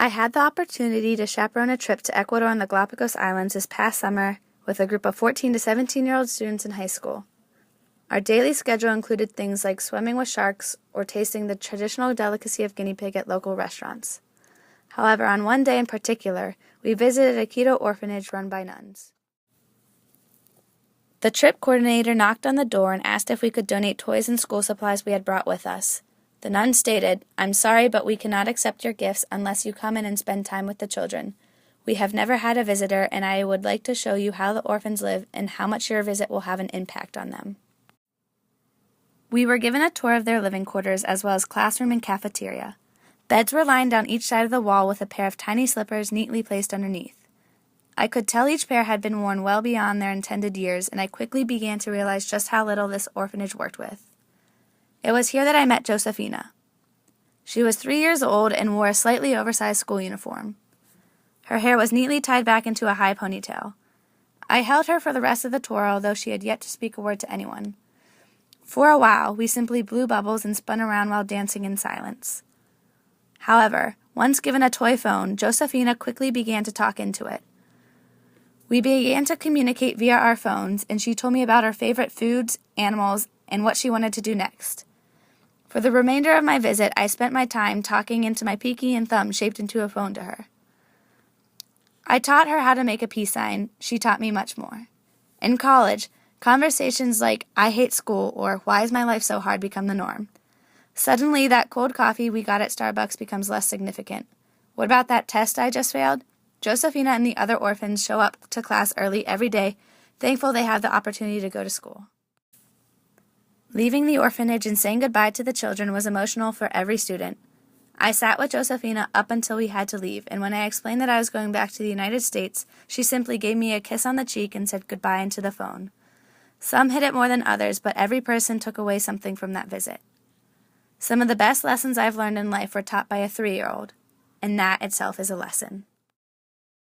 I had the opportunity to chaperone a trip to Ecuador and the Galapagos Islands this past summer with a group of 14 to 17-year-old students in high school. Our daily schedule included things like swimming with sharks or tasting the traditional delicacy of guinea pig at local restaurants. However, on one day in particular, we visited a Quito orphanage run by nuns. The trip coordinator knocked on the door and asked if we could donate toys and school supplies we had brought with us. The nun stated, "I'm sorry, but we cannot accept your gifts unless you come in and spend time with the children. We have never had a visitor, and I would like to show you how the orphans live and how much your visit will have an impact on them." We were given a tour of their living quarters as well as classroom and cafeteria. Beds were lined down each side of the wall with a pair of tiny slippers neatly placed underneath. I could tell each pair had been worn well beyond their intended years, and I quickly began to realize just how little this orphanage worked with. It was here that I met Josephina. She was 3 years old and wore a slightly oversized school uniform. Her hair was neatly tied back into a high ponytail. I held her for the rest of the tour, although she had yet to speak a word to anyone. For a while, we simply blew bubbles and spun around while dancing in silence. However, once given a toy phone, Josephina quickly began to talk into it. We began to communicate via our phones, and she told me about her favorite foods, animals, and what she wanted to do next. For the remainder of my visit, I spent my time talking into my pinky and thumb shaped into a phone to her. I taught her how to make a peace sign. She taught me much more. In college, conversations like, "I hate school," or "Why is my life so hard?" become the norm. Suddenly, that cold coffee we got at Starbucks becomes less significant. What about that test I just failed? Josephina and the other orphans show up to class early every day, thankful they have the opportunity to go to school. Leaving the orphanage and saying goodbye to the children was emotional for every student. I sat with Josephina up until we had to leave, and when I explained that I was going back to the United States, she simply gave me a kiss on the cheek and said goodbye into the phone. Some hit it more than others, but every person took away something from that visit. Some of the best lessons I've learned in life were taught by a 3-year-old, and that itself is a lesson.